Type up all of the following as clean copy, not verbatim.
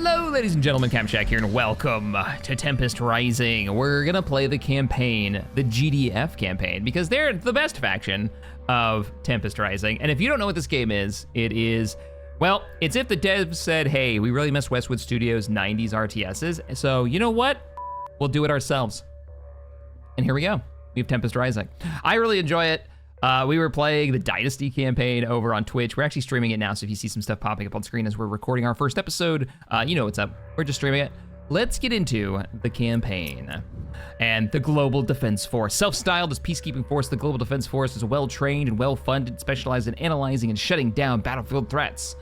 Hello, ladies and gentlemen, Camshack here, and welcome to Tempest Rising. We're gonna play the campaign, the GDF campaign, because they're the best faction of Tempest Rising. And if you don't know what this game is, it is, well, it's if the devs said, hey, we really miss Westwood Studios 90s RTSs, so you know what? We'll do it ourselves. And here we go. We have Tempest Rising. I really enjoy it. We were playing the Dynasty campaign over on Twitch. We're actually streaming it now, so if you see some stuff popping up on screen as we're recording our first episode, you know what's up. We're just streaming it. Let's get into the campaign. And the Global Defense Force. Self-styled as peacekeeping force, the Global Defense Force is well-trained and well-funded, specialized in analyzing and shutting down battlefield threats.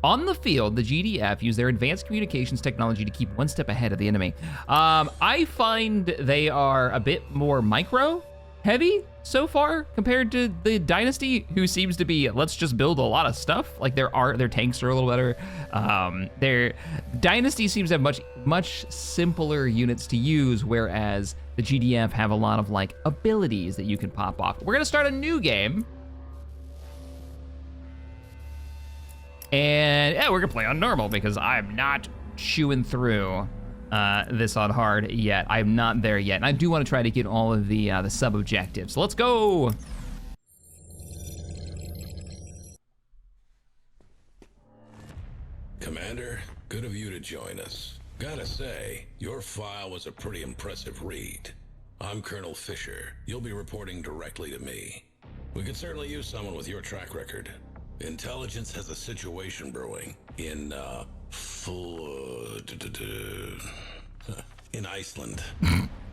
On the field, the GDF use their advanced communications technology to keep one step ahead of the enemy. I find they are a bit more micro-heavy so far compared to the Dynasty, who seems to be, let's just build a lot of stuff. Like their tanks are a little better. Their Dynasty seems to have much simpler units to use, whereas the GDF have a lot of like abilities that you can pop off. We're gonna start a new game. And yeah, we're gonna play on normal because I'm not chewing through this on hard yet. I'm not there yet. And I do want to try to get all of the sub-objectives. So let's go. Commander, good of you to join us. Gotta say, your file was a pretty impressive read. I'm Colonel Fisher. You'll be reporting directly to me. We could certainly use someone with your track record. Intelligence has a situation brewing in in Iceland.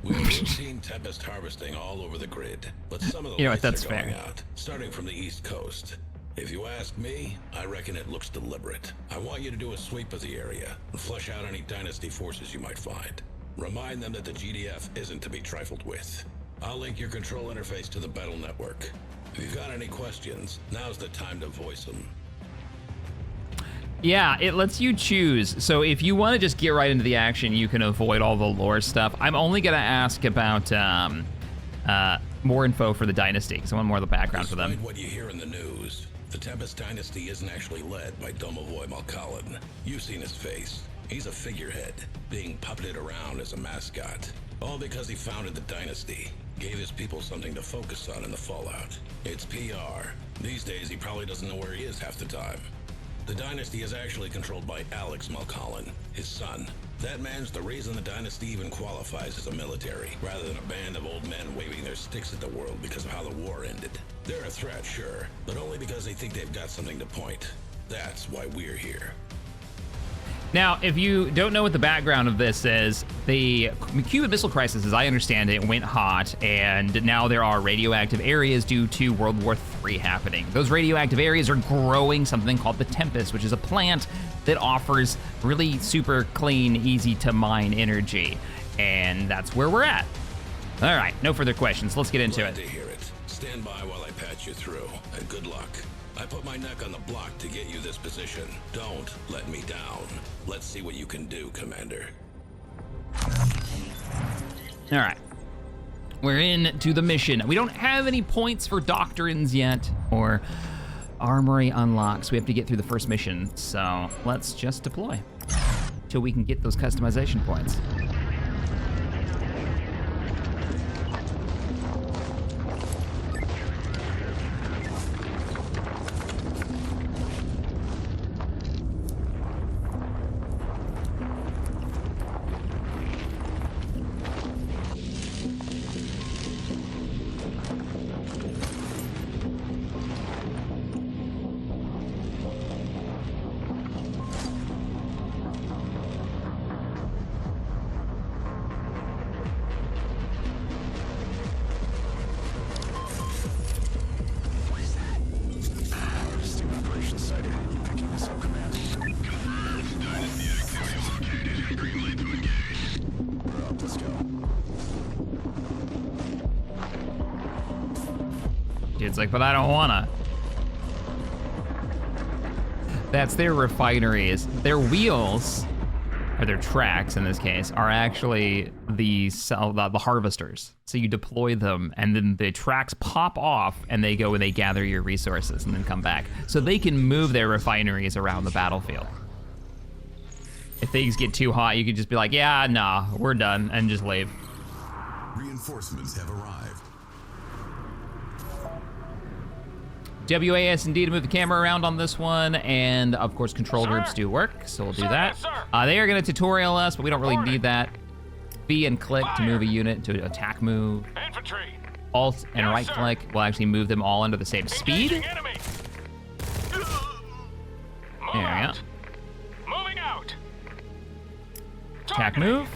We have routine Tempest harvesting all over the grid, but some of the lights are going out, starting from the East Coast. If you ask me, I reckon it looks deliberate. I want you to do a sweep of the area and flush out any Dynasty forces you might find. Remind them that the GDF isn't to be trifled with. I'll link your control interface to the battle network. If you've got any questions, now's the time to voice them. Yeah, it lets you choose. So if you want to just get right into the action, you can avoid all the lore stuff. I'm only gonna ask about more info for the Dynasty, because I want more of the background for them. Despite what you hear in the news, the Tempest Dynasty isn't actually led by Domovoy Malkalin. You've seen his face. He's a figurehead, being puppeted around as a mascot. All because he founded the Dynasty. Gave his people something to focus on in the fallout. It's PR. These days, he probably doesn't know where he is half the time. The Dynasty is actually controlled by Alex Malkalin, his son. That man's the reason the Dynasty even qualifies as a military, rather than a band of old men waving their sticks at the world because of how the war ended. They're a threat, sure, but only because they think they've got something to point. That's why we're here. Now, if you don't know what the background of this is, the Cuban Missile Crisis, as I understand it, went hot, and now there are radioactive areas due to World War III happening. Those radioactive areas are growing something called the Tempest, which is a plant that offers really super clean, easy to mine energy, and that's where we're at. All right, no further questions. Let's get into it. Glad to hear it. Stand by while I patch you through, and good luck. I put my neck on the block to get you this position. Don't let me down. Let's see what you can do, Commander. All right. We're in to the mission. We don't have any points for Doctrines yet, or armory unlocks. We have to get through the first mission, so let's just deploy till we can get those customization points. It's like, but I don't wanna. That's their refineries. Their wheels, or their tracks in this case, are actually the harvesters. So you deploy them, and then the tracks pop off, and they go and they gather your resources and then come back. So they can move their refineries around the battlefield. if things get too hot, you could just be like, yeah, nah, we're done, and just leave. Reinforcements have arrived. WASD to move the camera around on this one, and of course control groups do work, so we'll do that. They are gonna tutorial us, but we don't really need that. B and click to move a unit to attack move. Infantry. Alt and right click will actually move them all under the same speed. There we go. Moving out. Attack move.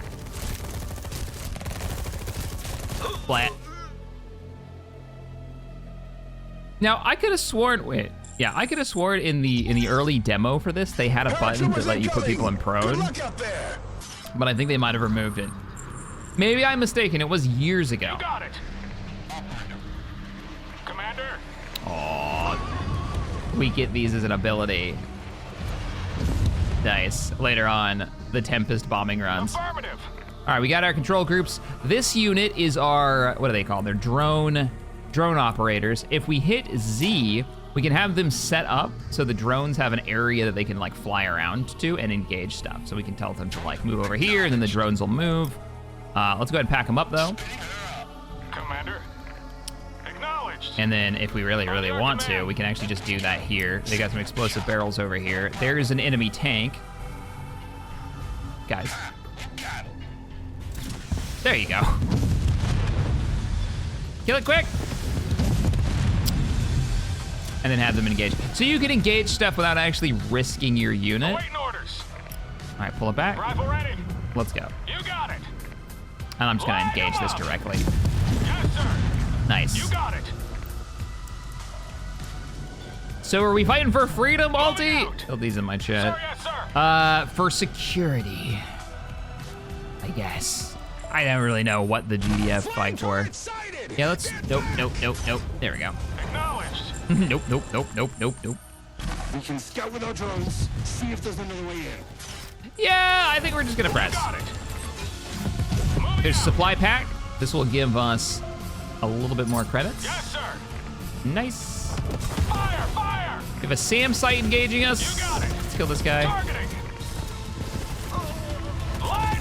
Flat. Now I could have sworn, I could have sworn in the early demo for this they had a button that let you put people in prone, but I think they might have removed it. Maybe I'm mistaken. It was years ago. You got it. Commander. Oh, we get these as an ability. Nice. Later on, the Tempest bombing runs. Affirmative. All right, we got our control groups. This unit is our, what are they called? They're drone operators. If we hit Z, we can have them set up so the drones have an area that they can like fly around to and engage stuff. So we can tell them to like move over here and then the drones will move. Let's go ahead and pack them up though. Commander. Acknowledged. And then if we really want to, we can actually just do that here. They got some explosive barrels over here. There's an enemy tank. Guys. There you go. Kill it quick. And then have them engage. So you can engage stuff without actually risking your unit. Awaiting orders. All right, pull it back. Rifle ready. Let's go. You got it. And I'm just gonna engage this directly. Yes, sir. Nice. You got it. So are we fighting for freedom, Alti? out. Oh, these in my chat. Sir, yes, sir. For security, I guess. I don't really know what the GDF fight for. Yeah, let's, nope. There we go. Acknowledged. Nope. We can scout with our drones, see if there's another way in. Yeah, I think we're just gonna press. Got it. There's a supply pack. This will give us a little bit more credits. Yes, sir. Nice. Fire. We have a SAM site engaging us. You got it. Let's kill this guy. Targeting.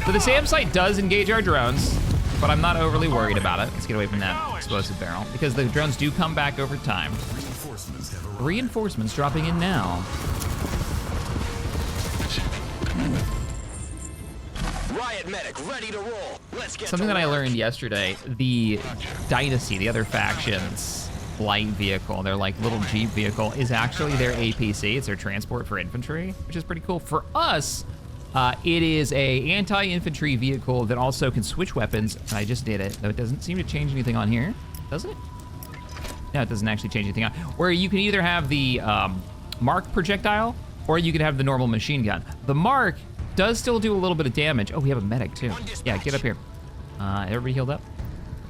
So the SAM site does engage our drones, but I'm not overly worried about it. Let's get away from that explosive barrel because the drones do come back over time. Reinforcements have arrived. Reinforcements dropping in now. Riot medic, ready to roll. Let's get Something that I learned yesterday, the Dynasty, the other faction's light vehicle, their like little Jeep vehicle, is actually their APC. It's their transport for infantry, which is pretty cool. For us, it is a anti-infantry vehicle that also can switch weapons. I just did it, though it doesn't seem to change anything on here, does it? No, it doesn't actually change anything on. Where you can either have the Mark projectile, or you can have the normal machine gun. The Mark does still do a little bit of damage. Oh, we have a medic too. Yeah, get up here. Everybody healed up?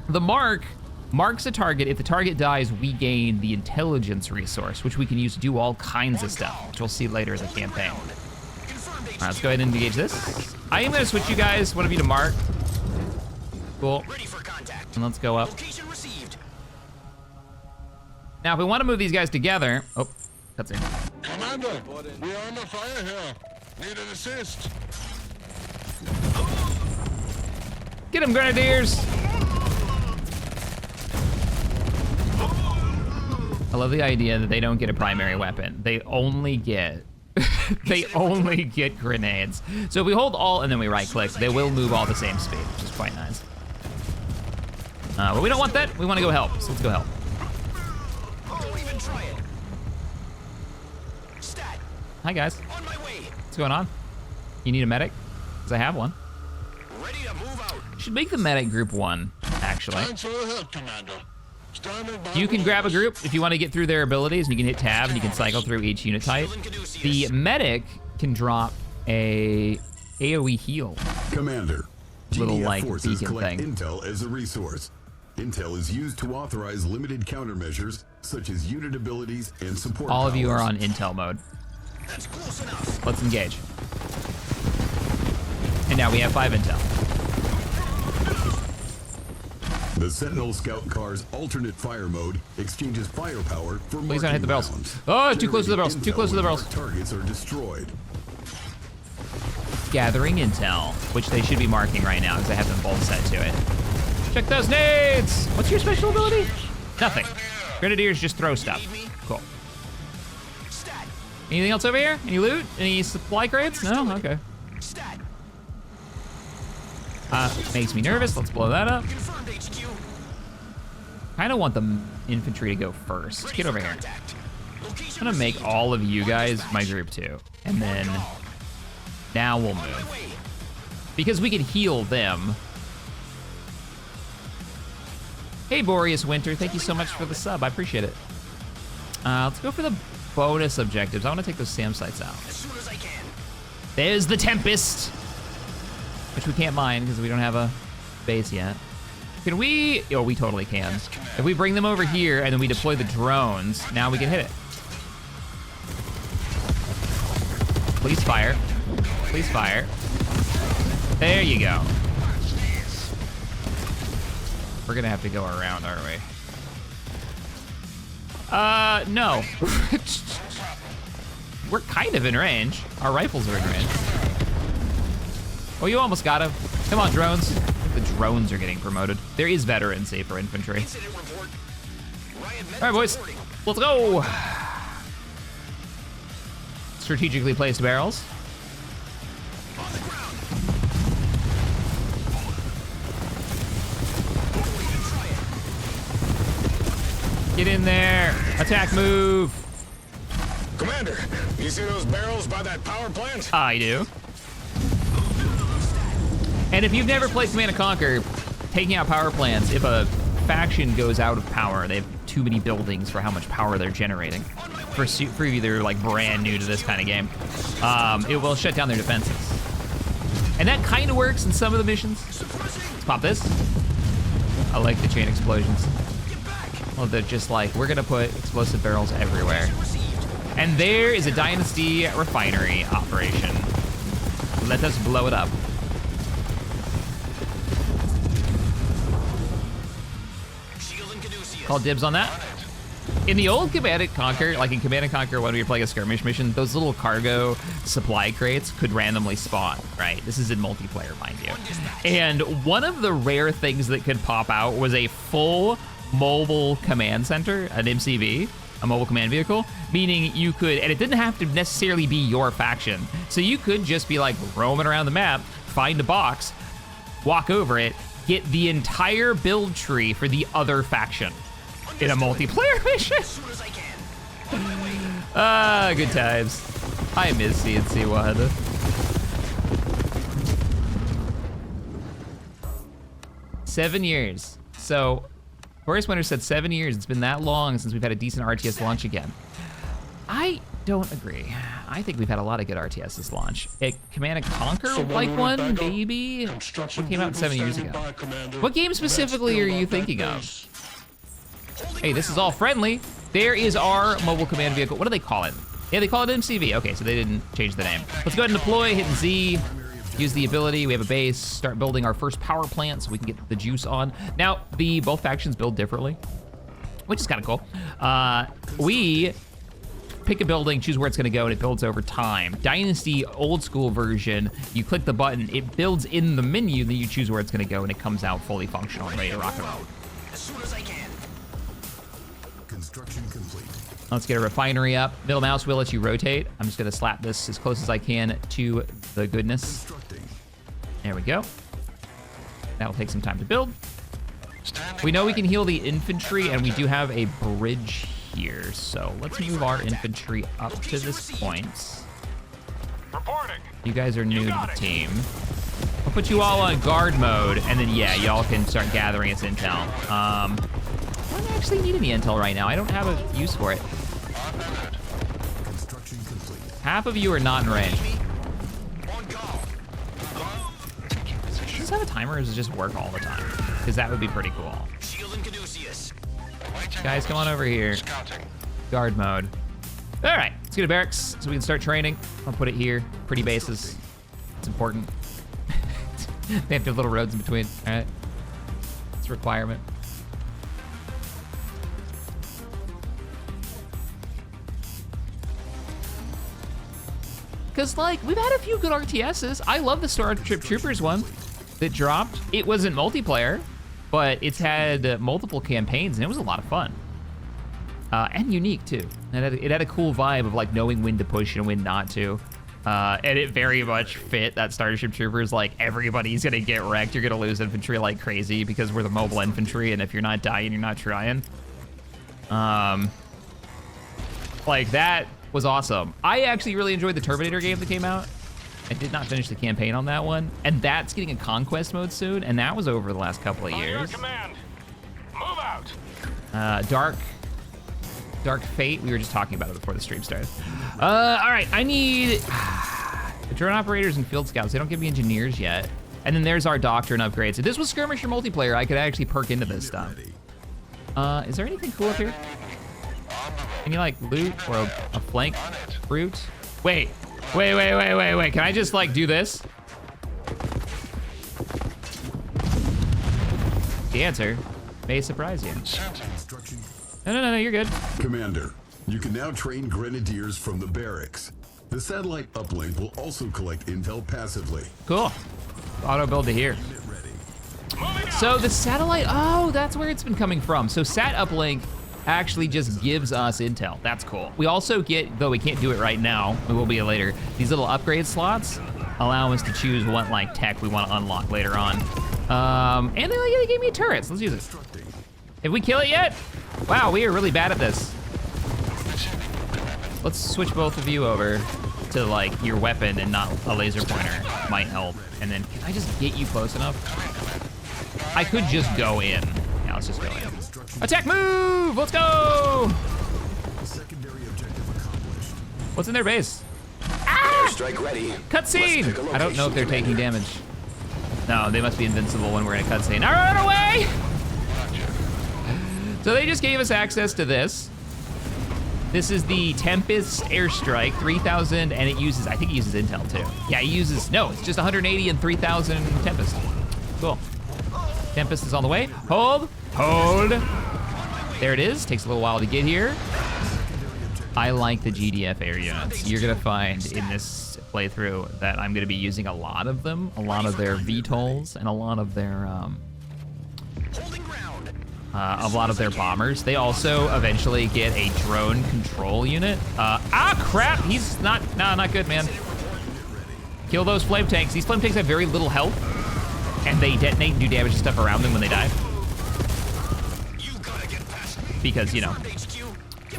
The Mark marks a target. If the target dies, we gain the intelligence resource, which we can use to do all kinds of stuff, which we'll see later in the campaign. All right, let's go ahead and engage this. I am gonna switch you guys, one of you to Mark. Cool. ready for contact. And let's go up. Location received. Now, if we want to move these guys together, oh, that's it. Commander, we are under fire here. Need an assist. Get them, Grenadiers! I love the idea that they don't get a primary weapon. They only get, they only get grenades. So if we hold Alt and then we right click, they will move all the same speed, which is quite nice. But we don't want that. We want to go help, so let's go help. Don't even try it. Stat, Hi guys, on my way. what's going on? You need a medic? Because I have one. Ready to move out. Should make the medic group 1, actually. Thanks for the help, Commander. Standing by. You can grab a group if you want to get through their abilities, and you can hit tab and you can cycle through each unit type. The medic can drop a AoE heal. Commander, Little, GDF like, forces beacon collect thing. intel as a resource. Intel is used to authorize limited countermeasures, such as unit abilities and support All of you are powers. on intel mode. That's close enough. Let's engage. And now we have 5 intel. The Sentinel Scout car's alternate fire mode exchanges firepower for Please don't hit the barrels. rounds. Oh, too close to the barrels, Generating too close to the intel barrels. when targets are destroyed. gathering intel, which they should be marking right now because I have them both set to it. Check those nades! What's your special ability? Nothing. Grenadiers just throw stuff. Cool. Anything else over here? Any loot? Any supply crates? No? Okay. Makes me nervous. Let's blow that up. Kind of want the infantry to go first. Get over here. I'm gonna make all of you guys my group too. And then now we'll move. Because we can heal them. Hey, Boreas Winter, thank you so much for the sub. I appreciate it. Let's go for the bonus objectives. I want to take those SAM sites out. There's the Tempest, which we can't mine because we don't have a base yet. Can we? Oh, we totally can. If we bring them over here and then we deploy the drones, now we can hit it. Please fire. Please fire. There you go. We're gonna have to go around, aren't we? No. We're kind of in range. Our rifles are in range. Oh, you almost got him. Come on, drones. The drones are getting promoted. There is veterancy for infantry. All right, boys, let's go. Strategically placed barrels. Get in there. Attack move. Commander, you see those barrels by that power plant? I do. And if you've never played Command & Conquer, taking out power plants, if a faction goes out of power, they have too many buildings for how much power they're generating. For you, they're like brand new to this kind of game. It will shut down their defenses. And that kind of works in some of the missions. Let's pop this. I like the chain explosions. Well, they're just like, we're gonna put explosive barrels everywhere. And there is a Dynasty refinery operation. Let us blow it up. Call dibs on that. In the old Command & Conquer, like in Command & Conquer when we were playing a skirmish mission, those little cargo supply crates could randomly spawn, right? This is in multiplayer, mind you. And one of the rare things that could pop out was a full mobile command center, an MCV, a mobile command vehicle, meaning you could, and it didn't have to necessarily be your faction. So you could just be like roaming around the map, find a box, walk over it, get the entire build tree for the other faction in a multiplayer mission. Good times. I miss CNC1. Seven years. So, Boris Winter said 7 years. It's been that long since we've had a decent RTS launch again. I don't agree. I think we've had a lot of good RTS this launch. Command & Conquer, like one, maybe? What came out 7 years ago? What game specifically are you thinking of? Hey, this is all friendly. There is our mobile command vehicle. What do they call it? Yeah, they call it MCV. Okay, so they didn't change the name. Let's go ahead and deploy, hit Z, use the ability. We have a base, start building our first power plant so we can get the juice on. Now, both factions build differently, which is kind of cool. We pick a building, choose where it's gonna go, and it builds over time. Dynasty, old school version, you click the button, it builds in the menu, then you choose where it's gonna go, and it comes out fully functional and ready to rock and roll. As soon as I can. Construction complete. Let's get a refinery up. Middle mouse wheel lets you rotate. I'm just gonna slap this as close as I can to the goodness. There we go. That'll take some time to build. We know we can heal the infantry, and we do have a bridge here, so let's move our infantry up to this point. Reporting. You guys are new to the team. I'll put you all on guard mode, and then yeah, y'all can start gathering its intel. I don't actually need any intel right now. I don't have a use for it. Construction complete. Half of you are not in range. Does this have a timer, or does it just work all the time? Because that would be pretty cool. Guys, come on over here. Guard mode. All right, let's get a barracks so we can start training. I'll put it here. Pretty bases. It's important. They have to have little roads in between. All right. It's a requirement. Because, like, we've had a few good RTSs. I love the Starship Troopers one that dropped. It wasn't multiplayer, but it's had multiple campaigns, and it was a lot of fun. And unique, too. It had a cool vibe of, like, knowing when to push and when not to. And it very much fit that Starship Troopers, like, everybody's gonna get wrecked. You're gonna lose infantry like crazy because we're the mobile infantry, and if you're not dying, you're not trying. Like, that was awesome. I actually really enjoyed the Terminator game that came out. I did not finish the campaign on that one, and that's getting a conquest mode soon, and that was over the last couple of On your years. command. Move out. Dark Fate, we were just talking about it before the stream started. All right, I need drone operators and field scouts. They don't give me engineers yet. And then there's our Doctrine upgrades. If this was skirmisher multiplayer, I could actually perk into this stuff. Is there anything cool up here? Any like loot or a flank route? Wait. Can I just like do this? The answer may surprise you. No, you're good. Commander, you can now train grenadiers from the barracks. The satellite uplink will also collect intel passively. Cool. Auto build to here. So the satellite, oh, that's where it's been coming from. So sat uplink actually just gives us intel. That's cool. We also get, though we can't do it right now, it will be later, these little upgrade slots allow us to choose what like tech we want to unlock later on. And they gave me turrets. Let's use it. Have we killed it yet? Wow, we are really bad at this. Let's switch both of you over to like your weapon and not a laser pointer. Might help. And then can I just get you close enough? I could just go in. Yeah, let's just go in. Attack move! Let's go! What's in their base? Ah! Strike ready. Cutscene! I don't know if they're taking damage. No, they must be invincible when we're in a cutscene. All right, run away! So they just gave us access to this. This is the Tempest airstrike, 3,000, and it uses, I think it uses intel too. Yeah, it uses, no, it's just 180 and 3,000 Tempest. Cool. Tempest is on the way. Hold. There it is, takes a little while to get here. I like the GDF air units. You're gonna find in this playthrough that I'm gonna be using a lot of them, a lot of their VTOLs, and a lot of their bombers. They also eventually get a drone control unit. Crap, he's not good, man. Kill those flame tanks. These flame tanks have very little health, and they detonate and do damage to stuff around them when they die. Because, you know,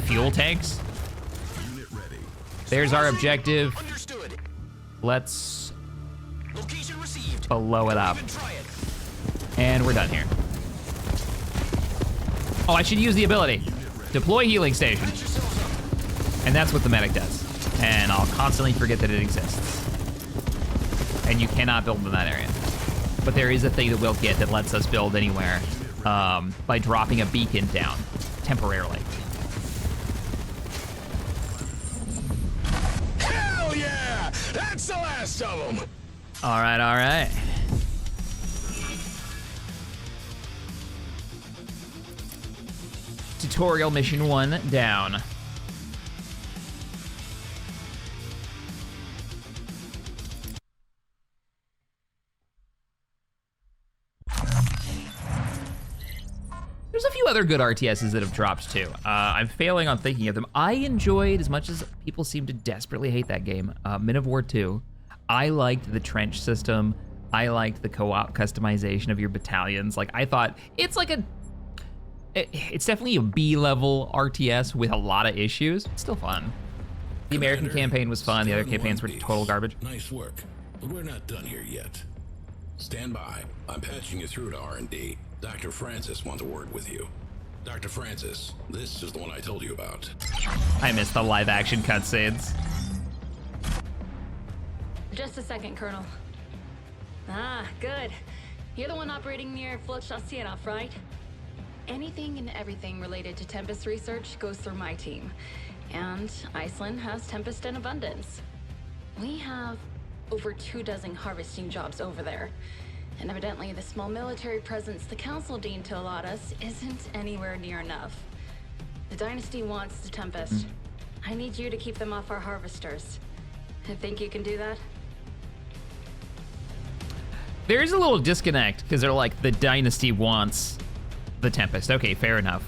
fuel tanks. There's our objective. Let's blow it up. And we're done here. Oh, I should use the ability. Deploy healing station. And that's what the medic does. And I'll constantly forget that it exists. And you cannot build in that area. But there is a thing that we'll get that lets us build anywhere by dropping a beacon down temporarily. Hell yeah! That's the last of them! All right. Tutorial mission 1 down. There's a few other good RTSs that have dropped too. I'm failing on thinking of them. I enjoyed, as much as people seem to desperately hate that game, Men of War 2. I liked the trench system. I liked the co-op customization of your battalions. Like, I thought it's like it's definitely a B-level RTS with a lot of issues. It's still fun. The American campaign was fun. The other campaigns were total garbage. Nice work, but we're not done here yet. Stand by. I'm patching you through to R&D. Dr. Francis wants a word with you. Dr. Francis, this is the one I told you about. I missed the live-action cutscenes. Just a second, Colonel. Ah, good. You're the one operating near Flotschassenhof, right? Anything and everything related to Tempest research goes through my team. And Iceland has Tempest in abundance. We have over 24 harvesting jobs over there. And evidently the small military presence the Council deemed to allot us isn't anywhere near enough. The Dynasty wants the Tempest. I need you to keep them off our harvesters. I think you can do that? There's a little disconnect because they're like, the Dynasty wants the Tempest. Okay, fair enough.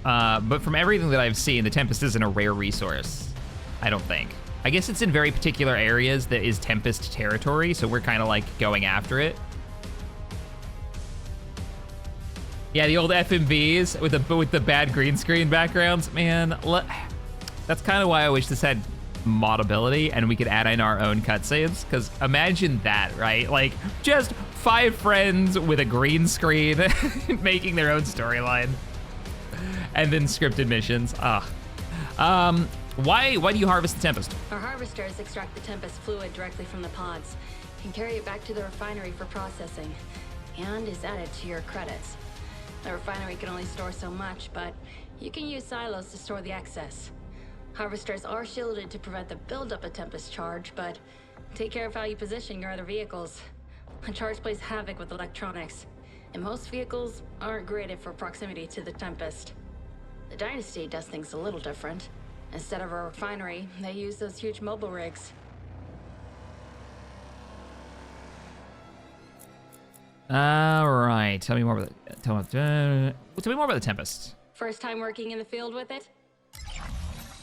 But from everything that I've seen, the Tempest isn't a rare resource, I don't think. I guess it's in very particular areas that is Tempest territory, so we're kind of like going after it. Yeah, the old FMVs with the bad green screen backgrounds, man. That's kind of why I wish this had modability and we could add in our own cutscenes, because imagine that, right? Like, just 5 friends with a green screen making their own storyline. And then scripted missions. Why do you harvest the Tempest? Our harvesters extract the Tempest fluid directly from the pods and carry it back to the refinery for processing, and is added to your credits. The refinery can only store so much, but you can use silos to store the excess. Harvesters are shielded to prevent the buildup of Tempest charge, but take care of how you position your other vehicles. The charge plays havoc with electronics, and most vehicles aren't graded for proximity to the Tempest. The Dynasty does things a little different. Instead of a refinery, they use those huge mobile rigs. All right, tell me more about the Tempest. First time working in the field with it?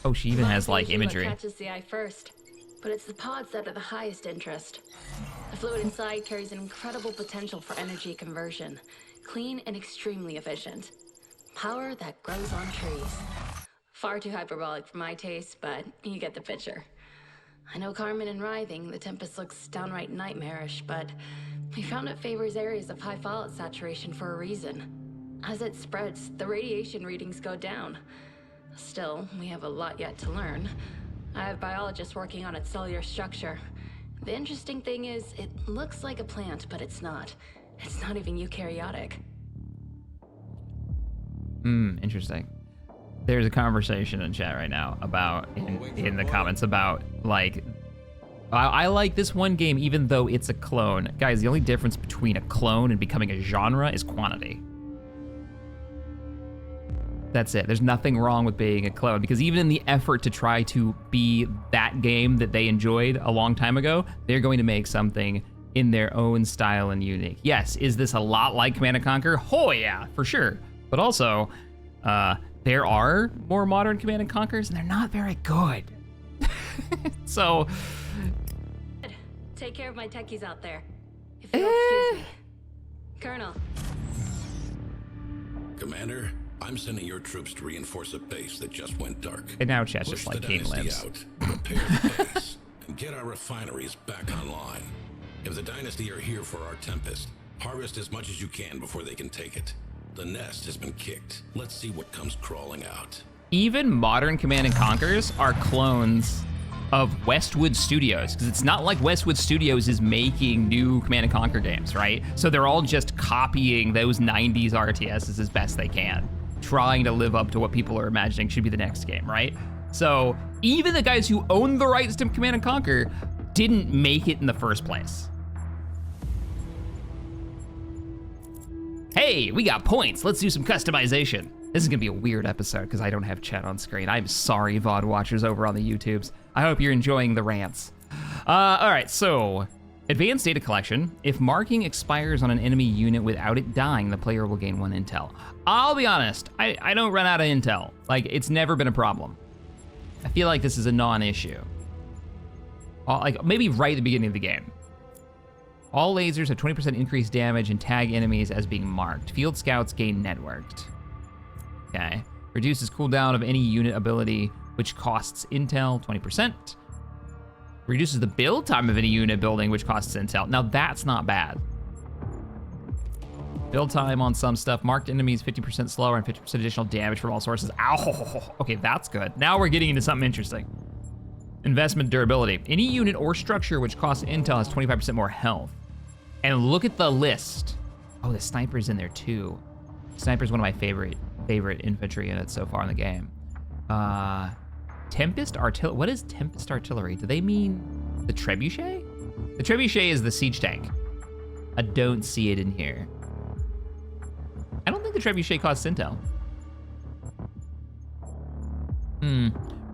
Oh, she even has like imagery. What catches the eye first, but it's the pods that are the highest interest. The fluid inside carries an incredible potential for energy conversion, clean and extremely efficient. Power that grows on trees. Far too hyperbolic for my taste, but you get the picture. I know Carmen and Writhing, the Tempest looks downright nightmarish, but we found it favors areas of high fallout saturation for a reason. As it spreads, the radiation readings go down. Still, we have a lot yet to learn. I have biologists working on its cellular structure. The interesting thing is, it looks like a plant, but it's not. It's not even eukaryotic. Interesting. There's a conversation in chat right now about, in the comments about, like, I like this one game even though it's a clone. Guys, the only difference between a clone and becoming a genre is quantity. That's it. There's nothing wrong with being a clone, because even in the effort to try to be that game that they enjoyed a long time ago, they're going to make something in their own style and unique. Yes, is this a lot like Command & Conquer? Oh yeah, for sure. But also, there are more modern Command & Conquers, and they're not very good. So... Take care of my techies out there. If you'll excuse me. Colonel. Commander, I'm sending your troops to reinforce a base that just went dark. And now chat's Push just like the King Dynasty Limbs. out, repair the base, and get our refineries back online. If the Dynasty are here for our Tempest, harvest as much as you can before they can take it. The nest has been kicked. Let's see what comes crawling out. Even modern Command & Conquers are clones of Westwood Studios, because it's not like Westwood Studios is making new Command & Conquer games, right? So they're all just copying those 90s RTSs as best they can, trying to live up to what people are imagining should be the next game, right? So even the guys who own the rights to Command & Conquer didn't make it in the first place. Hey, we got points. Let's do some customization. This is gonna be a weird episode because I don't have chat on screen. I'm sorry, VOD watchers over on the YouTubes. I hope you're enjoying the rants. All right, so advanced data collection. If marking expires on an enemy unit without it dying, the player will gain 1 intel. I'll be honest, I don't run out of intel. Like, it's never been a problem. I feel like this is a non-issue. Like, maybe right at the beginning of the game. All lasers have 20% increased damage and tag enemies as being marked. Field scouts gain networked. Okay. Reduces cooldown of any unit ability, which costs intel 20%. Reduces the build time of any unit building, which costs intel. Now that's not bad. Build time on some stuff. Marked enemies 50% slower and 50% additional damage from all sources. Ow! Okay, that's good. Now we're getting into something interesting. Investment durability. Any unit or structure which costs intel has 25% more health. And look at the list. Oh, the sniper's in there too. Sniper's one of my favorite infantry units so far in the game. Tempest artillery. What is Tempest artillery? Do they mean the trebuchet? The trebuchet is the siege tank. I don't see it in here. I don't think the trebuchet costs intel.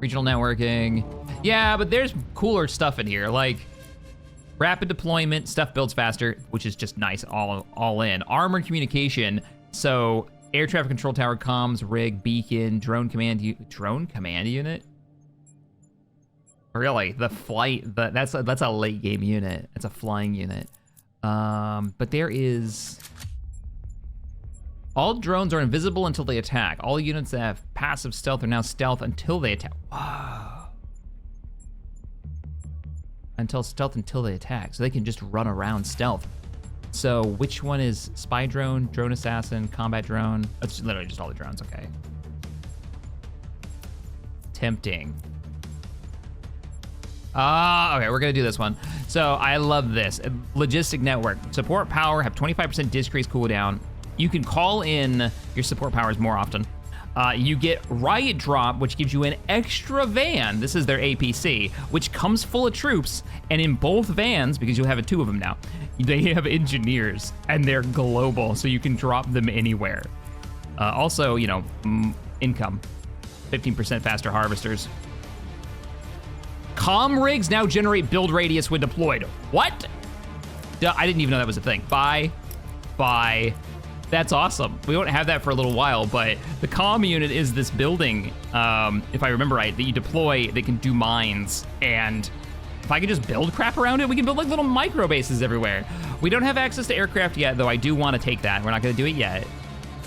Regional networking. Yeah, but there's cooler stuff in here, like rapid deployment, stuff builds faster, which is just nice all in. Armored communication, so air traffic control tower, comms, rig, beacon, drone command unit? Really, the flight, that's a late game unit. It's a flying unit. But there is... All drones are invisible until they attack. All units that have passive stealth are now stealth until they attack. Wow. Until they attack. So they can just run around stealth. So which one is spy drone, drone assassin, combat drone? It's literally just all the drones, okay. Tempting. Okay, we're gonna do this one. So I love this. Logistic network. Support power, have 25% decrease cooldown. You can call in your support powers more often. You get riot drop, which gives you an extra van. This is their APC, which comes full of troops. And in both vans, because you'll have two of them now, they have engineers and they're global, so you can drop them anywhere. Also, you know, income, 15% faster harvesters. Comm rigs now generate build radius when deployed. What? I didn't even know that was a thing. Bye. That's awesome. We won't have that for a little while, but the comm unit is this building, if I remember right, that you deploy that can do mines. And if I could just build crap around it, we can build like little micro bases everywhere. We don't have access to aircraft yet, though I do want to take that. We're not gonna do it yet.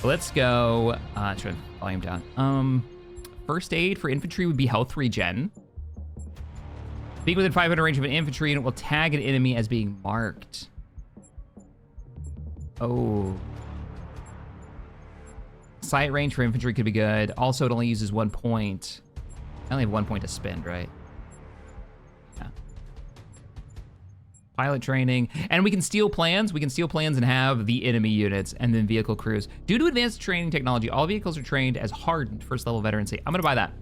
Let's go, try volume down. First aid for infantry would be health regen. Being within 500 range of an infantry and it will tag an enemy as being marked. Oh. Sight range for infantry could be good. Also, it only uses 1 point. I only have 1 point to spend, right? Yeah. Pilot training. And we can steal plans. We can steal plans and have the enemy units and then vehicle crews. Due to advanced training technology, all vehicles are trained as hardened first level veterancy. I'm gonna buy that.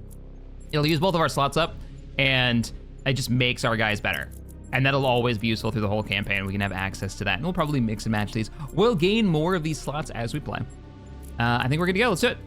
It'll use both of our slots up and it just makes our guys better. And that'll always be useful through the whole campaign. We can have access to that and we'll probably mix and match these. We'll gain more of these slots as we play. I think we're good to go. Let's do it.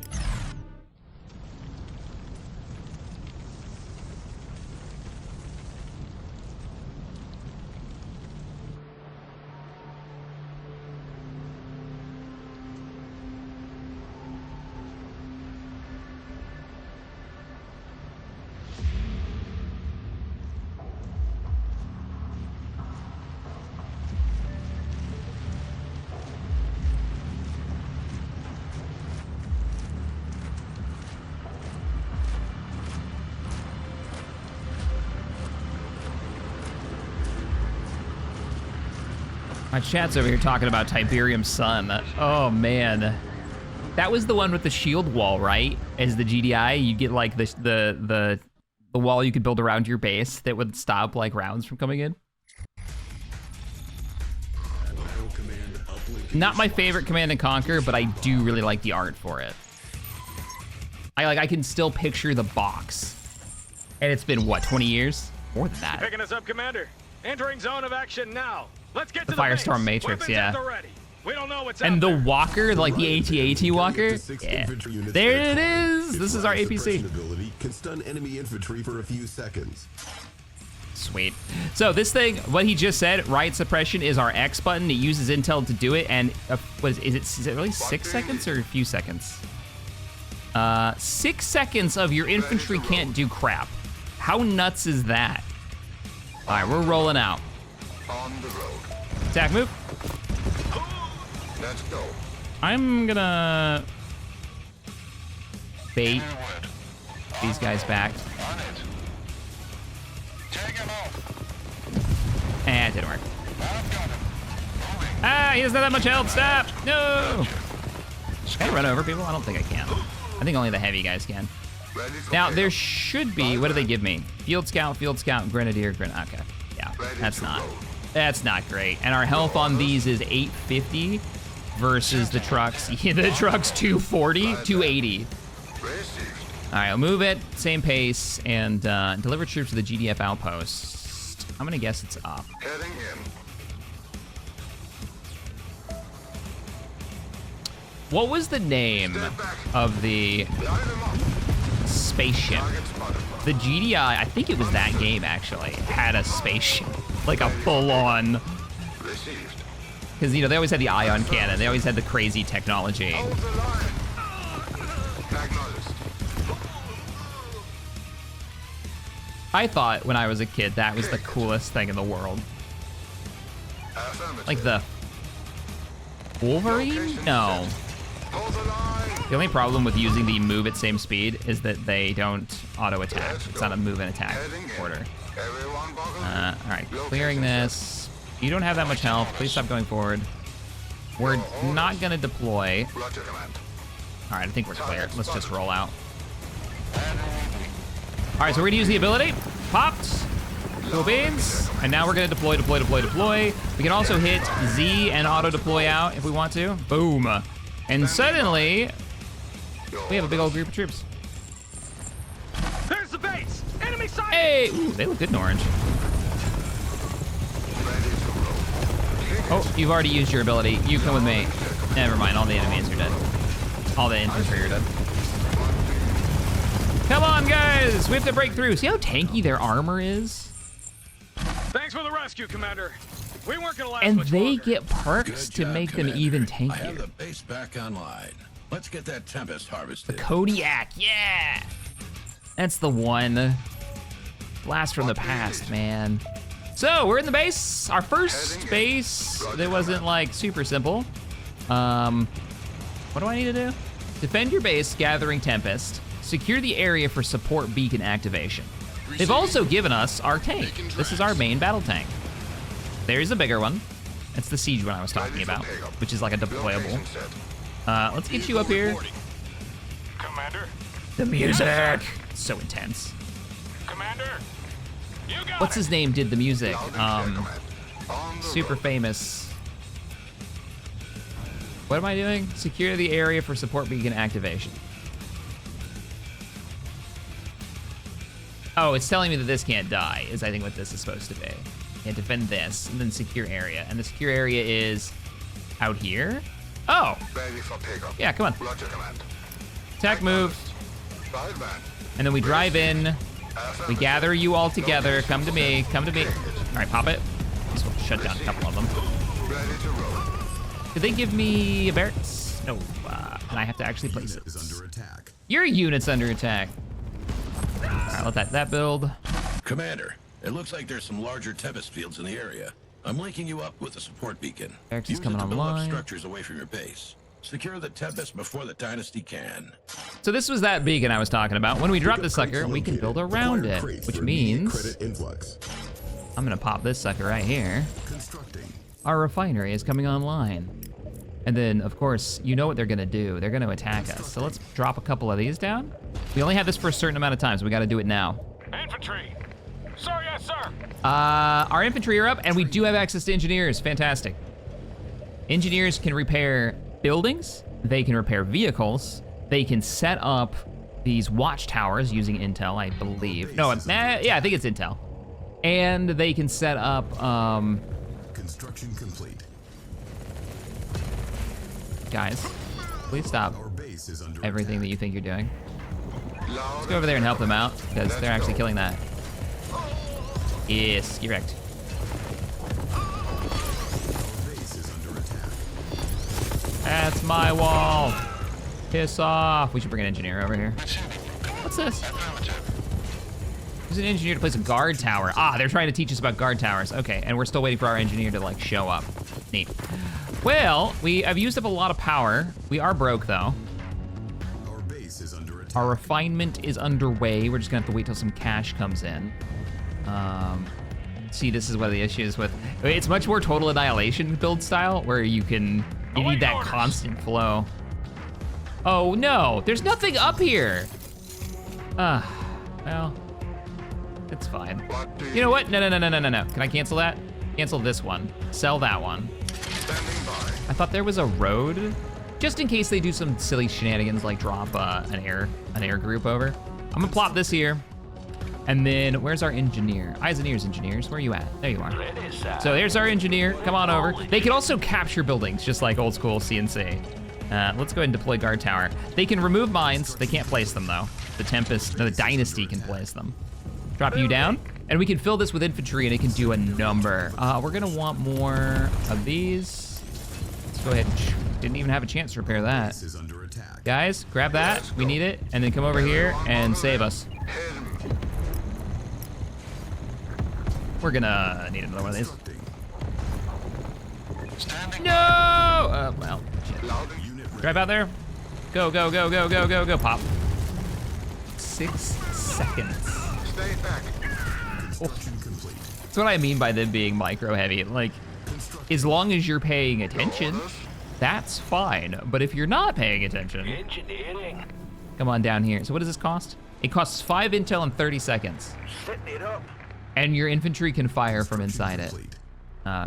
My chat's over here talking about Tiberium Sun. Oh man, that was the one with the shield wall, right? As the GDI, you get like the wall you could build around your base that would stop like rounds from coming in. Not my favorite Command and Conquer, but I do really like the art for it. I can still picture the box, and it's been what, 20 years? More than that. Picking us up, Commander. Entering zone of action now. Let's get to the Firestorm Matrix, yeah. We don't know what's and the walker, like the AT-AT walker. Yeah. There it is. This is our APC. Can stun enemy infantry for a few seconds. Sweet. So this thing, what he just said, riot suppression is our X button. It uses intel to do it, and is it really 6 seconds or a few seconds? 6 seconds of your infantry can't do crap. How nuts is that? All right, we're rolling out. On the road. Attack move. Let's go. I'm gonna bait these guys back. On it. Take him off. It didn't work. I've got him. Moving. Ah, he doesn't have that much health. Stop. No. Can I run over people? I don't think I can. I think only the heavy guys can. Now, there should be, what do they give me? Field Scout, Grenadier, okay. Yeah, that's not great. And our health on these is 850 versus the trucks. The truck's 240, 280. All right, I'll move it, same pace, and deliver troops to the GDF outpost. I'm gonna guess it's up. Heading in. What was the name of the spaceship? The GDI, I think it was that game actually, had a spaceship, like a full-on. Because, you know, they always had the ion cannon. They always had the crazy technology. I thought when I was a kid that was the coolest thing in the world. Like the Wolverine? No. The only problem with using the move at same speed is that they don't auto-attack. It's not a move and attack order. All right, clearing this. You don't have that much health. Please stop going forward. We're not gonna deploy. All right, I think we're clear. Let's just roll out. All right, so we're gonna use the ability. Popped. Cool beans. And now we're gonna deploy. We can also hit Z and auto deploy out if we want to. Boom. And suddenly, we have a big old group of troops. There's the base. Enemy sighted. Hey, ooh, they look good in orange. Oh, you've already used your ability. You come with me. Never mind, all the enemies are dead. All the infantry are dead. Come on, guys, we have to break through. See how tanky their armor is? Thanks for the rescue, Commander. We weren't gonna last And much they longer. get perks Good to job, make them Commander. even I have the tankier. base back online. Let's get that Tempest harvested. Kodiak, yeah! That's the one. Blast from the past, man. So, we're in the base. Our first base that wasn't like super simple. What do I need to do? Defend your base, gathering Tempest. Secure the area for support beacon activation. They've also given us our tank. This is our main battle tank. There's a bigger one. That's the siege one I was talking about, which is like a deployable. Let's get you up here. Commander. The music. So intense. Commander. You got What's it. his name did the music? Super famous. What am I doing? Secure the area for support beacon activation. Oh, it's telling me that this can't die, is I think what this is supposed to be. Yeah, defend this, and then secure area. And the secure area is out here? Oh! Yeah, come on. Attack move. And then we drive in. We gather you all together. Come to me, come to me. All right, pop it. This will shut down a couple of them. Did they give me a barracks? No, and I have to actually place it. Is under attack. Your unit's under attack. All right, let that build. Commander, it looks like there's some larger Tempest fields in the area. I'm linking you up with a support beacon. Barracks is Use it coming to build up online. structures away from your base. Secure the Tempest before the Dynasty can. So this was that beacon I was talking about. When we drop this sucker, we can build around it, which means Credit influx. I'm gonna pop this sucker right here. Constructing. Our refinery is coming online. And then, of course, you know what they're gonna do. They're gonna attack us. So let's drop a couple of these down. We only have this for a certain amount of time, so we gotta do it now. Infantry. Sir, yes, sir. Our infantry are up, and we do have access to engineers. Fantastic. Engineers can repair buildings. They can repair vehicles. They can set up these watchtowers using intel, I believe. No, yeah, I think it's intel. And they can set up, Construction complete. guys, please stop Our base is under everything that attack. you think you're doing. Let's go over there and help them out, because they're actually killing that. Yes, you're wrecked. Our base is under attack. That's my wall. Piss off. We should bring an engineer over here. What's this? Use an engineer to place a guard tower. Ah, they're trying to teach us about guard towers. Okay, and we're still waiting for our engineer to like show up. Neat. Well, I've used up a lot of power. We are broke though. Our base is under attack. Our refinement is underway. We're just gonna have to wait till some cash comes in. See, this is one of the issues with, it's much more Total Annihilation build style, where you need that constant flow. Oh no, there's nothing up here. Well, it's fine. You know what? No. Can I cancel that? Cancel this one. Sell that one. I thought there was a road, just in case they do some silly shenanigans like drop an air group over. I'm gonna plop this here. And then, where's our engineer? Engineers, where are you at? There you are. So there's our engineer, come on over. They can also capture buildings, just like old school CNC. Let's go ahead and deploy guard tower. They can remove mines. They can't place them, though. The Tempest, no, the Dynasty can place them. Drop you down. And we can fill this with infantry, and it can do a number. We're going to want more of these. Let's go ahead and... Didn't even have a chance to repair that. Base is under attack. Guys, grab that. We need it. And then come over here and save us. We're going to need another one of these. No! Well, shit. Drive out there. Go, go, go, go, go, go, go. Pop. 6 seconds. Stay back. That's what I mean by them being micro heavy. Like, as long as you're paying attention, that's fine. But if you're not paying attention, come on down here. So what does this cost? It costs 5 intel in 30 seconds. And your infantry can fire from inside it.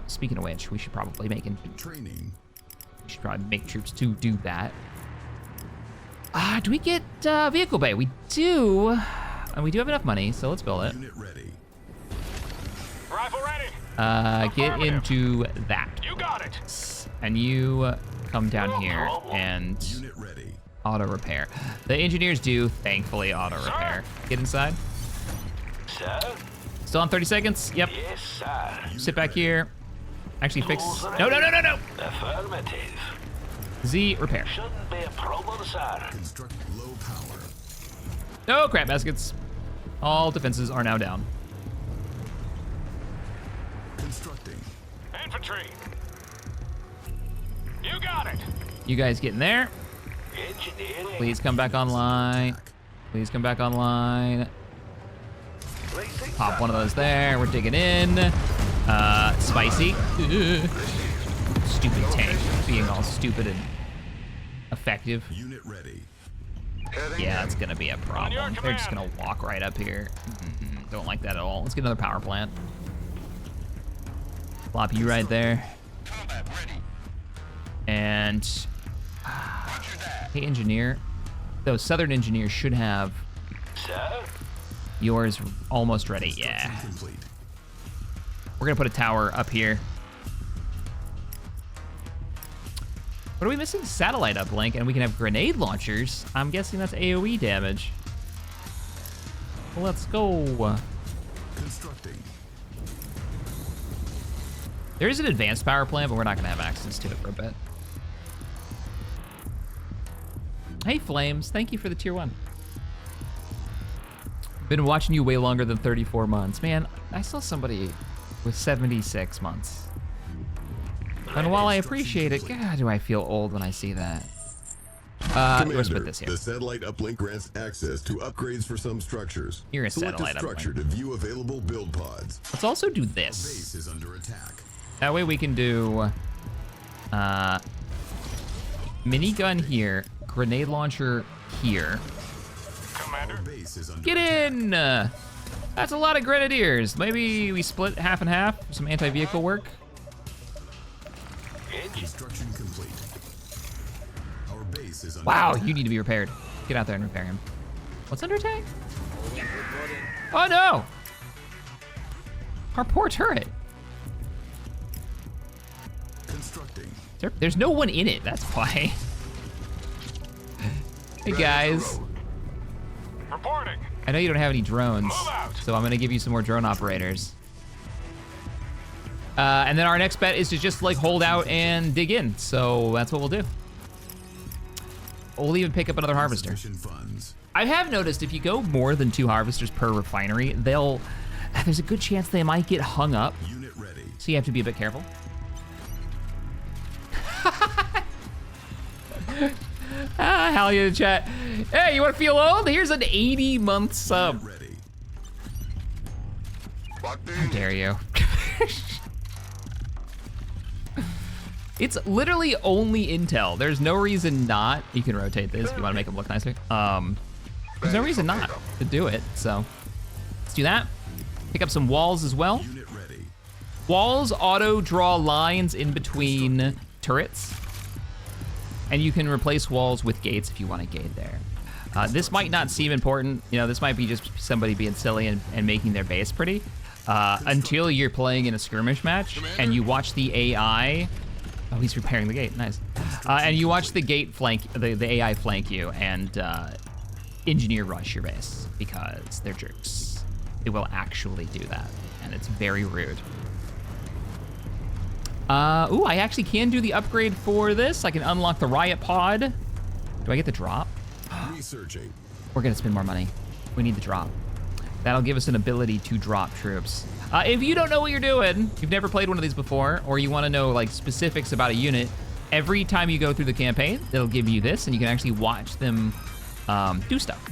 Speaking of which, we should probably make training. We should probably make troops to do that. Do we get vehicle bay? We do. And we do have enough money, so let's build it. Unit ready. Rifle ready. Get into that. You got it. And you come down here and Unit ready. auto repair. The engineers do, thankfully, auto repair. Get inside. Sir? Still on 30 seconds? Yep. Yes, sir. Sit back here. Actually fix. No, no, no, no, no. Affirmative. Z repair. Shouldn't be a problem, sir. Construct low power. No crap baskets. All defenses are now down. Constructing. Infantry. You got it. You guys get in there. Engineering. Please come back online. Please come back online. Pop one of those there. We're digging in. Spicy. Ugh. Stupid tank being all stupid and effective. Unit ready. Yeah, that's gonna be a problem. your They're just command. gonna walk right up here. Don't like that at all. Let's get another power plant. Plop you right there. And hey, engineer. Those southern engineers should have Sir? yours almost ready. Yeah. Complete. We're gonna put a tower up here. What are we missing? Satellite uplink, and we can have grenade launchers. I'm guessing that's AoE damage. Let's go. Constructing. There is an advanced power plant, but we're not gonna have access to it for a bit. Hey, Flames, thank you for the tier 1. Been watching you way longer than 34 months. Man, I saw somebody with 76 months. And while I appreciate it, God, do I feel old when I see that. Let's put this here. The satellite uplink grants access to upgrades for some structures. You're a Select satellite a structure uplink. to view available build pods. Let's also do Base this. is under attack. That way we can do minigun here, grenade launcher here. Commander. Base is under Get in! That's a lot of grenadiers. Maybe we split half and half for some anti-vehicle work. construction complete. Our base is under Wow, attack. you need to be repaired. Get out there and repair him. What's under attack? Oh no! Our poor turret. Constructing. There's no one in it, that's why. Hey guys. Reporting. I know you don't have any drones, Move out. so I'm gonna give you some more drone operators. And then our next bet is to just like hold out and dig in. So that's what we'll do. We'll even pick up another harvester. Insufficient funds. I have noticed if you go more than 2 harvesters per refinery, there's a good chance they might get hung up. Unit ready. So you have to be a bit careful. Hell yeah, chat. Hey, you wanna feel old? Here's an 80-month sub. Ready. How dare you? It's literally only intel. There's no reason not. You can rotate this if you want to make them look nicer. There's no reason not to do it. So let's do that. Pick up some walls as well. Unit ready. Walls auto draw lines in between turrets, and you can replace walls with gates if you want a gate there. This might not seem important. You know, this might be just somebody being silly and making their base pretty. Until you're playing in a skirmish match and you watch the AI Oh, he's repairing the gate. Nice. And you watch the gate flank, the AI flank you, and engineer rush your base because they're jerks. They will actually do that, and it's very rude. Ooh, I actually can do the upgrade for this. I can unlock the riot pod. Do I get the drop? Researching. We're gonna spend more money. We need the drop. That'll give us an ability to drop troops. If you don't know what you're doing, you've never played one of these before, or you wanna know like specifics about a unit, every time you go through the campaign, it'll give you this, and you can actually watch them do stuff.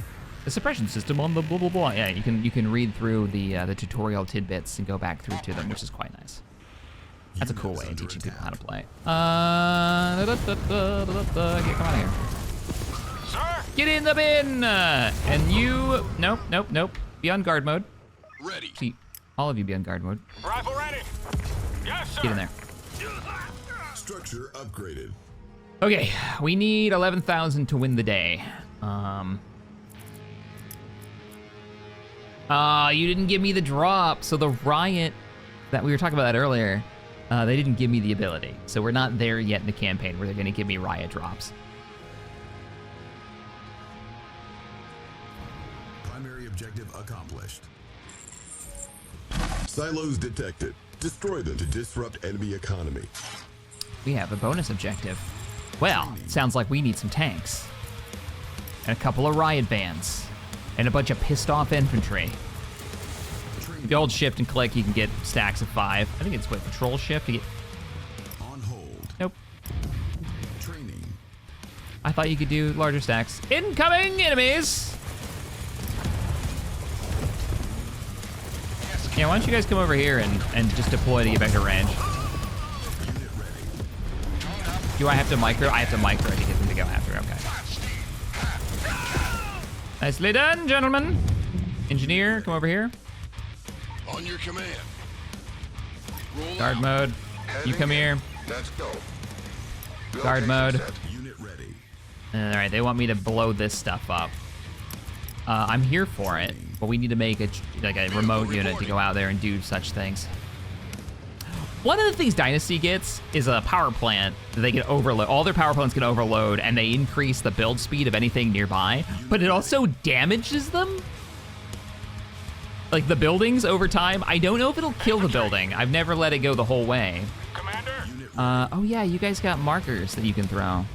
The suppression system on the blah, blah, blah. Yeah, you can read through the tutorial tidbits and go back through to them, which is quite nice. That's a cool way of teaching people how to play. Come on here. Sir? Get in the bin! And you, nope. Be on guard mode. Ready. See, all of you be on guard mode. Rifle ready. Yes, sir. Get in there. Structure upgraded. Okay, we need 11,000 to win the day. You didn't give me the drop. So the riot that we were talking about that earlier, they didn't give me the ability. So we're not there yet in the campaign where they're gonna give me riot drops. Primary objective accomplished. Silos detected. Destroy them to disrupt enemy economy. We have a bonus objective. Well, sounds like we need some tanks. And a couple of riot vans. And a bunch of pissed off infantry. If you hold shift and click, you can get stacks of 5. I think it's what, patrol shift to get... On hold. Nope. Training. I thought you could do larger stacks. Incoming enemies! Yeah, why don't you guys come over here and just deploy to get back to range. Unit ready. Do I have to micro? I have to micro to get them to go after, okay. Nicely done, gentlemen. Engineer, come over here. On your command. Roll Guard out. mode. You come here. Let's go. Guard mode. Unit ready. All right, they want me to blow this stuff up. I'm here for it, but we need to make a remote unit to go out there and do such things. One of the things Dynasty gets is a power plant that they can overload. All their power plants can overload, and they increase the build speed of anything nearby, but it also damages them. Like the buildings over time. I don't know if it'll kill the building. I've never let it go the whole way. Commander. Oh yeah, you guys got markers that you can throw.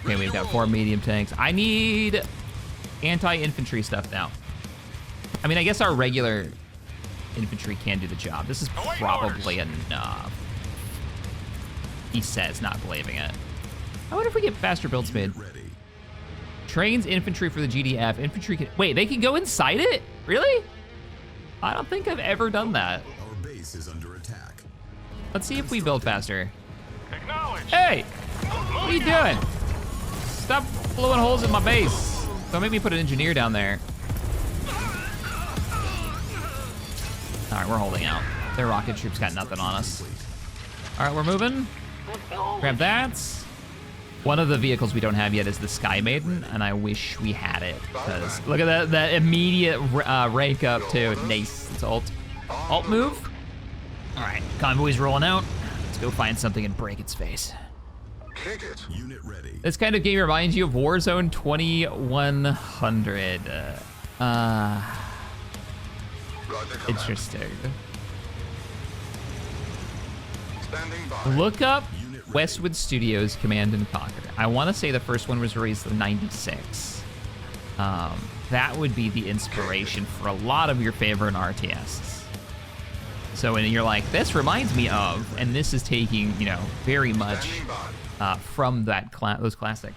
Okay, we've got 4 medium tanks. I need anti-infantry stuff now. I mean, I guess our regular infantry can do the job. This is probably enough. He says, not believing it. I wonder if we get faster build speed. Ready. Trains infantry for the GDF. Infantry can, wait, they can go inside it? Really? I don't think I've ever done that. Our base is under attack. Let's see if we build faster. Acknowledge. Hey, what are you doing? Stop blowing holes in my base. Don't make me put an engineer down there. All right, we're holding out. Their rocket troops got nothing on us. All right, we're moving. Grab that. One of the vehicles we don't have yet is the Sky Maiden, and I wish we had it. Because look at that immediate rank up too. Nice. It's alt move. All right, convoy's rolling out. Let's go find something and break its face. Kick it. Unit ready. This kind of game reminds you of Warzone 2100. Interesting. Standing by. Look up Westwood Studios Command and Conquer. I want to say the first one was released in '96. That would be the inspiration for a lot of your favorite RTSs. So when you're like, this reminds me of, and this is taking, you know, very much from that those classics.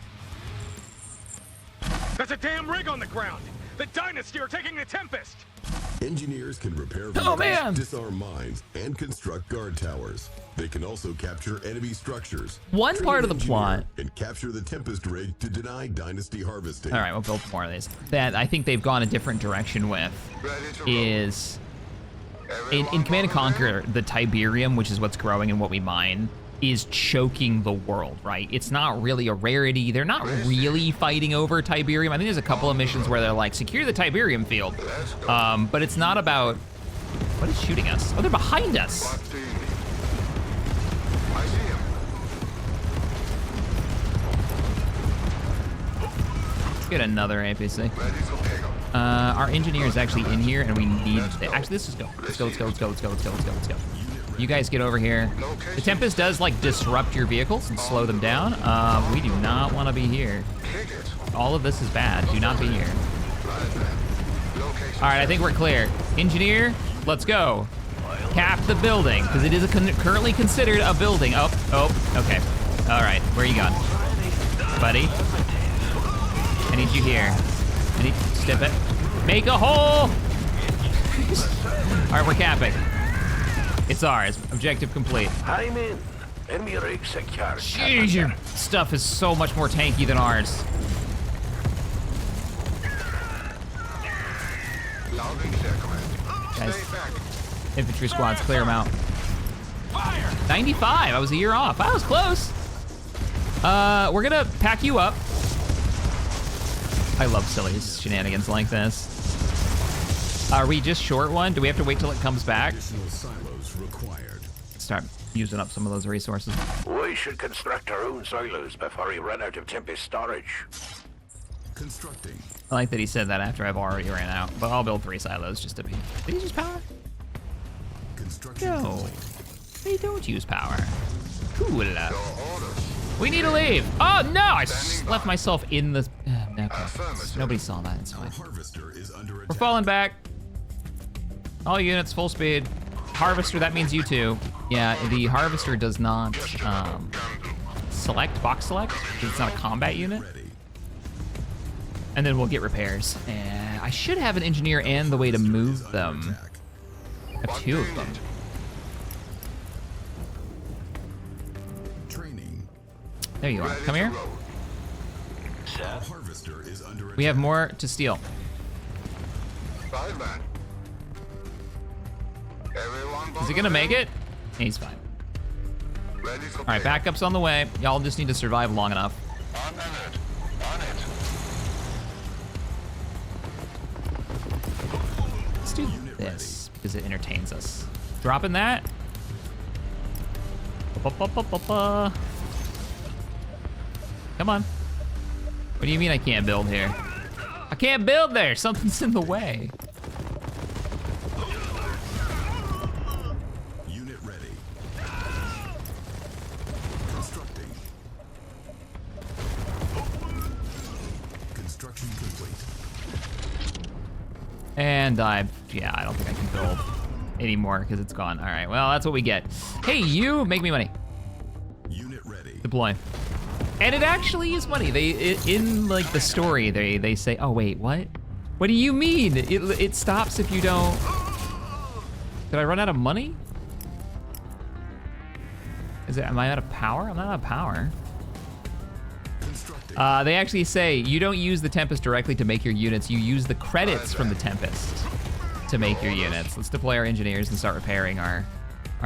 That's a damn rig on the ground. The Dynasty are taking the Tempest. Engineers can repair Oh, vehicles, man. disarm mines, and construct guard towers. They can also capture enemy structures. One train part an of the engineer, plot. and capture the Tempest rig to deny Dynasty harvesting. All right, we'll build more of these. That I think they've gone a different direction with Ready to roll. is in Command and Conquer, the Tiberium, which is what's growing and what we mine, is choking the world, right? It's not really a rarity. They're not really fighting over Tiberium. I think there's a couple of missions where they're like, secure the Tiberium field. But it's not about, what is shooting us? Oh, they're behind us. What do you need? I see him. Get another APC. Ready to pick up. Our engineer is actually in here, and we need. Actually, let's just go. Let's go. Let's go. Let's go. Let's go. Let's go. Let's go. Let's go. You guys get over here. The Tempest does like disrupt your vehicles and slow them down. We do not want to be here. Kick it. All of this is bad. Do not be here. Right then. Location. All right, I think we're clear. Engineer, let's go. Cap the building, because it is currently considered a building. Oh, okay. All right, where are you going? Buddy? I need you here. I need, step it. Make a hole! All right, we're capping. It's ours, objective complete. I'm in. Enemy rig secure. Jeez, your stuff is so much more tanky than ours. Loud and clear, Commander. Guys. Stay back. Infantry squads, clear them out. 95, I was a year off. I was close. We're gonna pack you up. I love silly shenanigans like this. Are we just short one? Do we have to wait till it comes back? Additional silos required. Start using up some of those resources. We should construct our own silos before we run out of Tempest storage. Constructing. I like that he said that after I've already ran out, but I'll build 3 silos just to be. Did he use power? Construction No. complete. They don't use power. Cool. Your orders. We need to leave. Oh no, I left myself in the. Okay. Affirmative. Nobody saw that. It's Our fine. harvester is under We're attack. falling back. All units, full speed. Harvester, that means you too. Yeah, the harvester does not select, box select, because it's not a combat unit. Ready. And then we'll get repairs. And I should have an engineer and the way to move them. Attack. I have 2 of them. Training. There you are. Ready Come to here. roll. Sir, Harvester is under attack. We have more to steal. 5 man. Everyone Is he gonna make it? He's fine. Ready to All right, backup's on the way. Y'all just need to survive long enough. On alert. On it. Let's do this because it entertains us. Dropping that. Ba-ba-ba-ba-ba. Come on. What do you mean I can't build here? I can't build there. Something's in the way. Unit ready. Constructing. Construction complete. And I don't think I can build anymore because it's gone. All right, well, that's what we get. Hey, you, make me money. Unit ready. Deploy. And it actually is money. In like the story, they say, oh wait, what? What do you mean? It stops if you don't. Did I run out of money? Am I out of power? I'm not out of power. Constructing. They actually say you don't use the Tempest directly to make your units. You use the credits from the Tempest to make your units. Let's deploy our engineers and start repairing our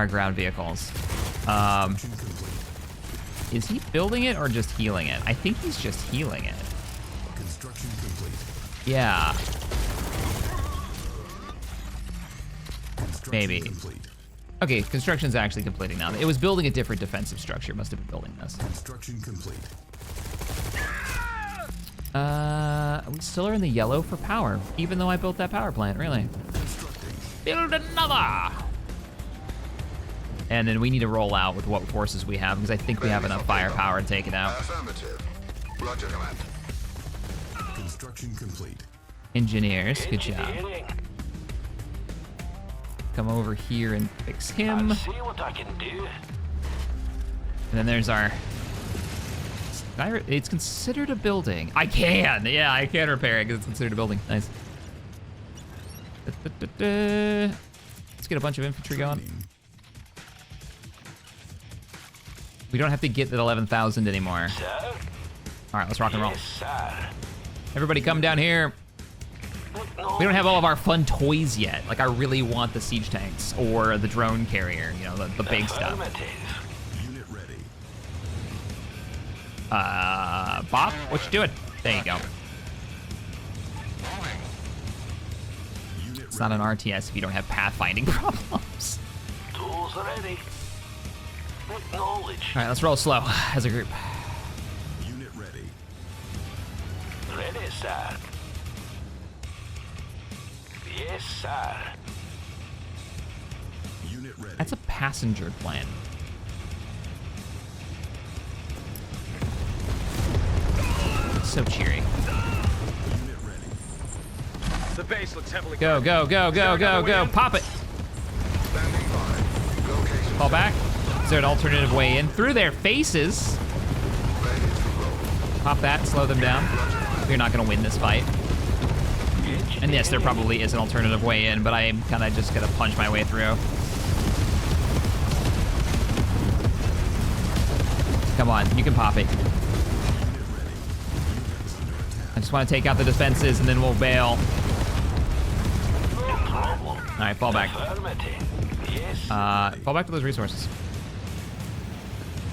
ground vehicles. Construction complete. Is he building it or just healing it? I think he's just healing it. Construction complete. Yeah, Construction maybe. complete. Okay, construction's actually completing now. It was building a different defensive structure. Must have been building this. Construction complete. We still are in the yellow for power, even though I built that power plant, really. Constructing. Build another! And then we need to roll out with what forces we have, because I think we have enough firepower to take it out. Affirmative. Roger, command. Construction complete. Engineers, good job. engineering. Come over here and fix him. I'll see what I can do. And then there's our... It's considered a building. I can! Yeah, I can repair it because it's considered a building. Nice. Let's get a bunch of infantry going. Training. We don't have to get that 11,000 anymore. Sir? All right, let's rock and roll. Yes, sir. Everybody come down here. We don't have all of our fun toys yet. Like, I really want the siege tanks or the drone carrier, you know, the big stuff. Affirmative. Unit ready. Bob, what you doing? There you go. It's not an RTS if you don't have pathfinding problems. Tools ready. Acknowledge. All right, let's roll slow as a group. Unit ready. Ready, sir. Yes, sir. Unit ready. That's a passenger plane. So cheery. Unit ready. The base looks heavily Go, go, go, go, go, go. Pop it. Standing by. Location. Fall back. Is there an alternative way in? Through their faces. Ready to roll. Pop that, slow them down. We're not gonna win this fight. And yes, there probably is an alternative way in, but I am kind of just gonna punch my way through. Come on, you can pop it. I just want to take out the defenses and then we'll bail. All right, fall back. Fall back to those resources.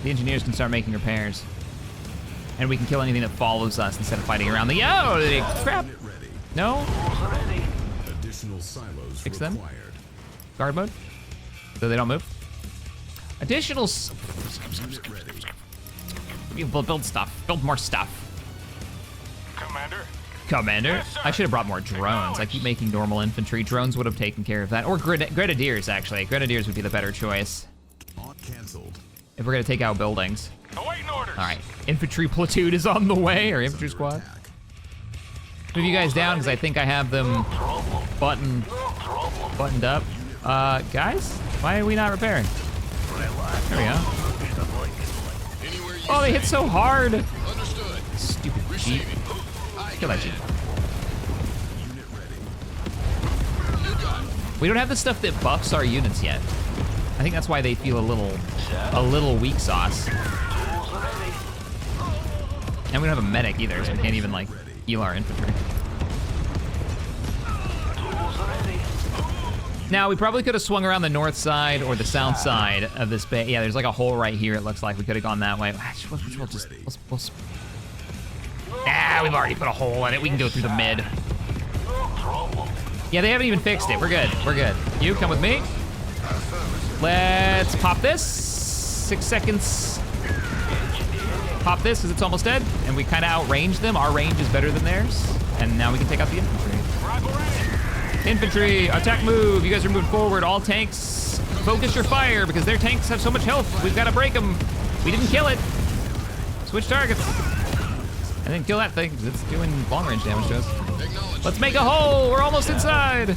The engineers can start making repairs. And we can kill anything that follows us instead of fighting around the, oh, crap. Unit ready. No, Additional silos Fix them. required. guard mode, so they don't move. Additional, Unit ready. build stuff, build more stuff. Commander, Yes, sir. I should have brought more drones. I keep making normal infantry. Drones would have taken care of that. Or grenadiers, actually. Grenadiers would be the better choice Cancelled. if we're gonna take out buildings. Awaiting orders. All right, infantry platoon is on the way, or infantry squad. Attack. Move you guys down, because I think I have them buttoned up. Guys, why are we not repairing? There we go. Oh, they hit so hard. Understood. Stupid Jeep. Kill that Jeep. Unit ready. You got it. We don't have the stuff that buffs our units yet. I think that's why they feel a little weak sauce. And we don't have a medic either, so we can't even like heal our infantry. Now, we probably could have swung around the north side or the south side of this bay. Yeah, there's like a hole right here. It looks like we could have gone that way. We'll just, we've already put a hole in it. We can go through the mid. Yeah, they haven't even fixed it. We're good. We're good. You come with me. Let's pop this. 6 seconds. Pop this because it's almost dead. And we kind of outrange them. Our range is better than theirs. And now we can take out the infantry. Infantry, attack move. You guys are moving forward. All tanks, focus your fire because their tanks have so much health. We've got to break them. We didn't kill it. Switch targets. And then kill that thing because it's doing long range damage to us. Let's make a hole. We're almost inside.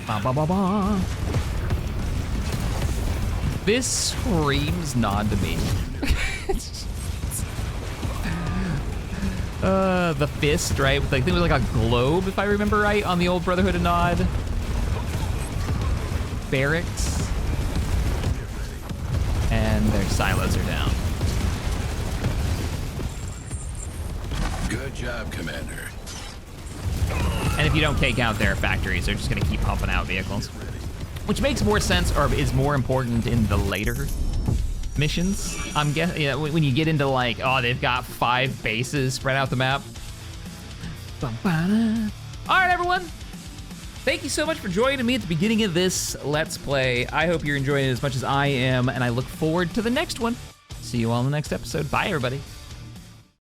Ba, ba, ba, ba. This screams nod to me. The fist, right? With like, I think it was like a globe, if I remember right, on the old Brotherhood of Nod. Barracks. And their silos are down. Good job, Commander. And if you don't take out their factories, they're just gonna keep pumping out vehicles. Which makes more sense, or is more important in the later missions. I'm guessing, you know, when you get into like, oh, they've got 5 bases spread out the map. All right, everyone. Thank you so much for joining me at the beginning of this Let's Play. I hope you're enjoying it as much as I am, and I look forward to the next one. See you all in the next episode. Bye, everybody.